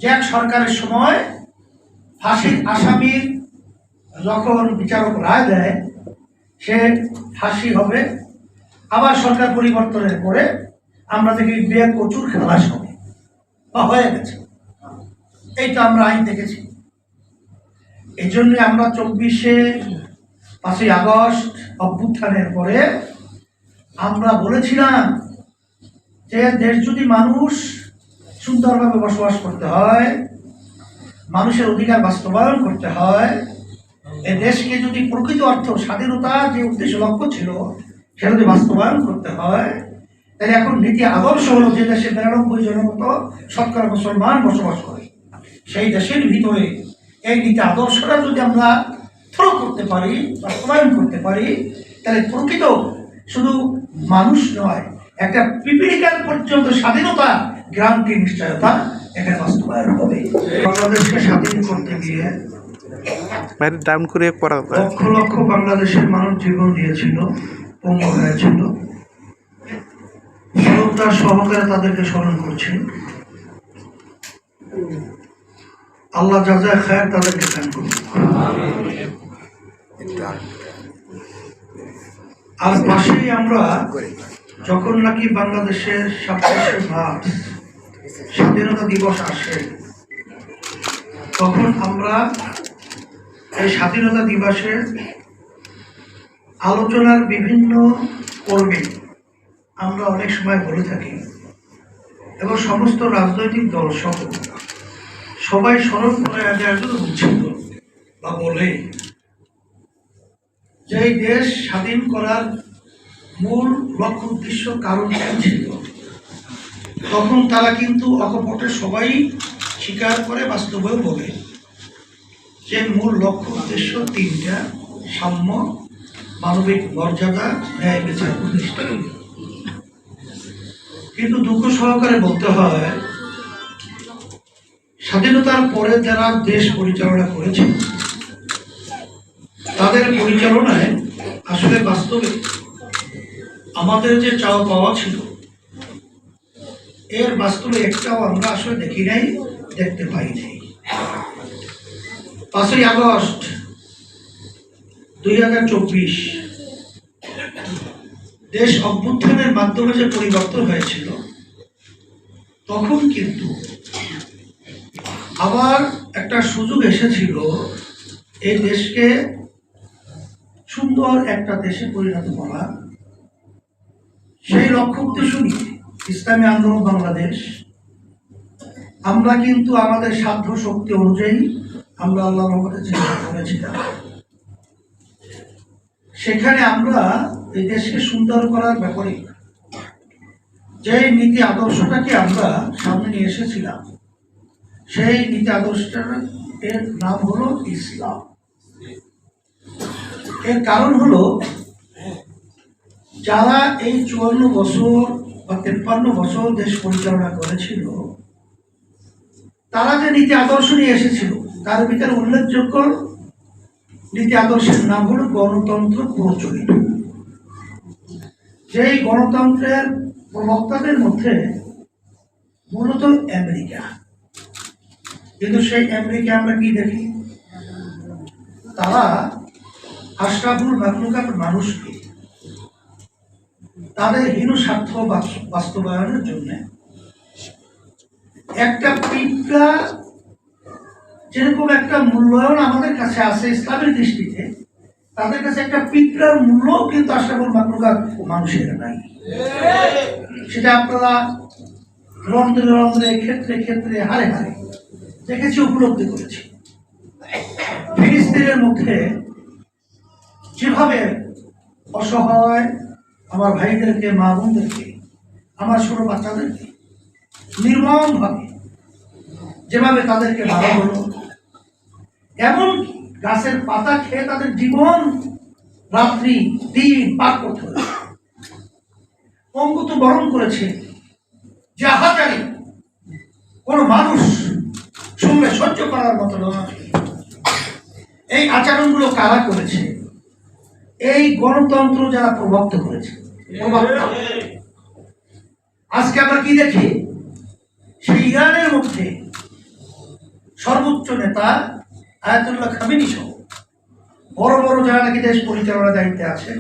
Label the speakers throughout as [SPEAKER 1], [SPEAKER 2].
[SPEAKER 1] যে এক সরকারের সময় ফাঁসির আসামির যখন বিচারক রায় দেয় সে ফাঁসি হবে, আবার সরকার পরিবর্তনের পরে আমরা দেখি বিয়ে প্রচুর খালাস হবে বা হয়ে গেছে। এইটা আমরা আইন দেখেছি। এই জন্য আমরা 5ই আগস্ট অভ্যুত্থানের পরে আমরা বলেছিলাম যে দেশ যদি মানুষ সুন্দরভাবে বসবাস করতে হয়, মানুষের অধিকার বাস্তবায়ন করতে হয়, এই দেশকে যদি প্রকৃত অর্থ স্বাধীনতা যে উদ্দেশ্য লক্ষ্য ছিল সেটা যদি বাস্তবায়ন করতে হয়, তাহলে এখন নীতি আদর্শ হলো যে দেশে 92 জনের মতো শতকরা মুসলমান বসবাস করে, সেই দেশের ভিতরে এই নীতি আদর্শটা যদি আমরা ফলো করতে পারি, বাস্তবায়ন করতে পারি, তাহলে প্রকৃত শুধু মানুষ নয়, একটা পিপিলিকার পর্যন্ত স্বাধীনতা গ্রান্টির নিশ্চয়তা এখানে বাস্তবায়ন হবে। বাংলাদেশকে স্বাধীন করতে গিয়ে
[SPEAKER 2] ডাউন করে পড়া
[SPEAKER 1] লক্ষ লক্ষ বাংলাদেশের মানুষ জীবন দিয়েছিল, পঙ্গু হয়েছিল। শ্রদ্ধা সহকারে তাদেরকে স্মরণ করছি। আল্লাহ জাযায়ে খায়ের তাদেরকে দান করুন। আর পাশেই আমরা যখন নাকি বাংলাদেশের 27শে মার্চ স্বাধীনতা দিবস আসে, তখন আমরা এই স্বাধীনতা দিবসে আলোচনার বিভিন্ন পর্বে আমরা অনেক সময় বলে থাকি এবং সমস্ত রাজনৈতিক দল সহ সবাই স্মরণ করে বুঝছিল বা বলে যে এই দেশ স্বাধীন করার মূল লক্ষ্য উদ্দেশ্য কারণ ছিল, তখন তারা কিন্তু অকপটে সবাই স্বীকার করে বাস্তবেও বলে যে মূল লক্ষ্য উদ্দেশ্য 3টা: সাম্য, মানবিক মর্যাদা, ন্যায় বিচার প্রতিষ্ঠা। কিন্তু দুঃখ সহকারে বলতে হয়, স্বাধীনতার পরে যারা দেশ পরিচালনা করেছে তাদের পরিচালনায় আসলে বাস্তবে আমাদের যে চাওয়া পাওয়া ছিল এর বাস্তবে একটাও আমরা আসলে দেখি নাই, দেখতে পাই নাই। 5ই আগস্ট 2024 দেশ অভ্যুত্থানের মাধ্যমে যে পরিবর্তন হয়েছিল, তখন কিন্তু আবার একটা সুযোগ এসেছিল এই দেশকে সুন্দর একটা দেশে পরিণত করা। সেই লক্ষ্য উদ্দেশ্য নিয়ে ইসলামী আন্দোলন বাংলাদেশ আমরা কিন্তু আমাদের সাধ্য শক্তি অনুযায়ী আমরা আল্লাহর রহমতে চেষ্টা করেছিলাম। সেখানে আমরা এই দেশকে সুন্দর করার ব্যাপারে যে নীতি আদর্শটাকে আমরা সামনে নিয়ে এসেছিলাম, সেই নীতি আদর্শটার এর নাম হলো ইসলাম। এর কারণ হলো যারা এই 54 বছর বা 53 বছর দেশ পরিচালনা করেছিল, তারা যে নীতি আদর্শ নিয়ে এসেছিল তার ভিতরে উল্লেখযোগ্য নীতি আদর্শের নাম হলো গণতন্ত্র প্রচলিত। যেই গণতন্ত্রের প্রবক্তাদের মধ্যে মূলত আমেরিকা। কিন্তু সেই আমেরিকা আমরা কি দেখি, তারা আশরাফুল মাখলুকাত মানুষকে তাদের হীন স্বার্থ বাস্তবায়নের জন্য একটা পিঁপড়া যেরকম একটা মূল্যায়ন আমাদের কাছে আছে ইসলামের দৃষ্টিতে, তাদের কাছে একটা পিঁপড়ার মূল্য কিন্তু আশরাফুল মাখলুকাত মানুষের নাই। সেটা আপনারা রন্ধ্রে রন্ধ্রে, ক্ষেত্রে ক্ষেত্রে, হারে হারে দেখেছি, উপলব্ধি করেছি। ফিলিস্তিনের মধ্যে যেভাবে অসহায় আমার ভাইদেরকে, মা বোনদেরকে, আমার ছোট বাচ্চাদেরকে নির্মমভাবে যেভাবে তাদেরকে মারা হলো, এমন গাছের পাতা খেয়ে তাদের জীবন রাত্রি দিন পার করতে হয়েছে, অঙ্গুত বরণ করেছে, যে আহাজারি কোনো মানুষ শুনলে সহ্য করার মতো নয়। এই আচরণগুলো কারা করেছে? এই গণতন্ত্র যারা প্রবক্ত করেছে। আজকে আমরা কি দেখি, সেই ইরানের মধ্যে সর্বোচ্চ নেতা আয়াতুল্লাহ খামেনি সহ বড় বড় যারা নাকি দেশ পরিচালনার দায়িত্বে আছে,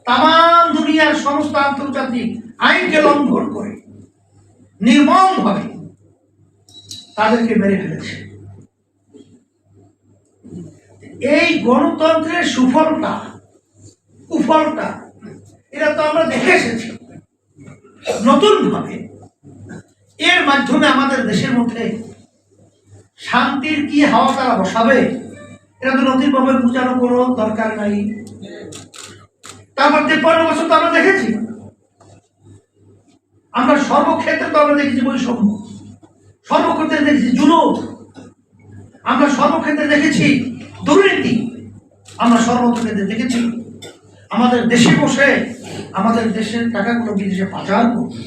[SPEAKER 1] তাম দুনিয়ার সমস্ত আন্তর্জাতিক আইনকে লঙ্ঘন করে নির্মমভাবে তাদেরকে মেরে ফেলেছে। এই গণতন্ত্রের সুফলটা কুফলটা এটা তো আমরা দেখে এসেছি। নতুন ভাবে এর মাধ্যমে আমাদের দেশের মধ্যে শান্তির কি হাওয়া তারা বসাবে, এটা তো নতুন ভাবে বোঝানো কোনো দরকার নাই। তারপর ৫৩ বছর তো আমরা দেখেছি, আমরা সর্বক্ষেত্রে তো আমরা দেখেছি বৈষম্য, সর্বক্ষেত্রে দেখেছি জুলুম, আমরা সর্বক্ষেত্রে দেখেছি দুর্নীতি, আমরা সর্বক্ষেত্রে দেখেছি আমাদের দেশে বসে আমাদের দেশের টাকাগুলো বিদেশে পাচার করছে।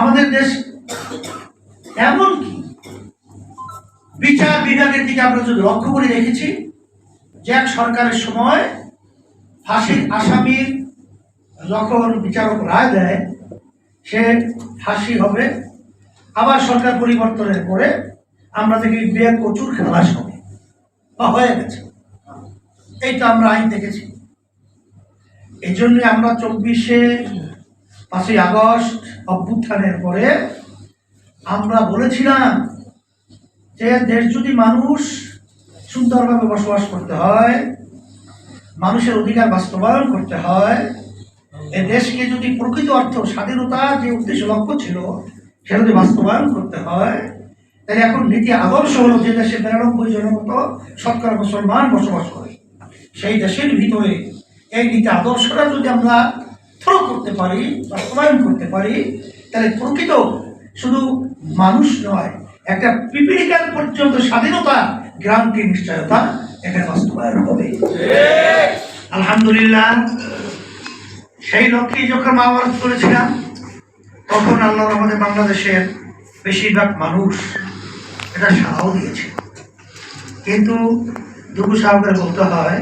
[SPEAKER 1] আমাদের দেশ এমনকি বিচার বিভাগের দিকে আমরা যদি লক্ষ্য করে দেখেছি যে এক সরকারের সময় ফাঁসির আসামির যখন বিচারক রায় দেয় সে ফাঁসি হবে, আবার সরকার পরিবর্তনের পরে আমরা দেখি বিয়ে প্রচুর খালাস হবে বা হয়ে গেছে। এইটা আমরা আইন দেখেছি। এই জন্য আমরা ৫ই আগস্ট অভ্যুত্থানের পরে আমরা বলেছিলাম যে দেশ যদি মানুষ সুন্দরভাবে বসবাস করতে হয়, মানুষের অধিকার বাস্তবায়ন করতে হয়, এ দেশকে যদি প্রকৃত অর্থ স্বাধীনতা যে উদ্দেশ্য লক্ষ্য ছিল সেটা যদি বাস্তবায়ন করতে হয়, তাহলে এখন নীতি আদর্শ হলো যে দেশে ৯২ জনের মতো শতকরা মুসলমান বসবাস করে, সেই দেশের ভিতরে এই নীতি আদর্শটা যদি আমরা ফলো করতে পারি, বাস্তবায়ন করতে পারি, তাহলে প্রকৃত শুধু মানুষ নয়, একটা পিপিলিকার পর্যন্ত স্বাধীনতা গ্রান্টির নিশ্চয়তা এখানে বাস্তবায়ন হবে। আলহামদুলিল্লাহ, সেই লক্ষ্যে যখন মহাভারত করেছিলাম তখন আল্লাহ আমাদের বাংলাদেশের বেশিরভাগ মানুষ এটা সাহাও দিয়েছে। কিন্তু দুঃখ সাহকের বলতে হয়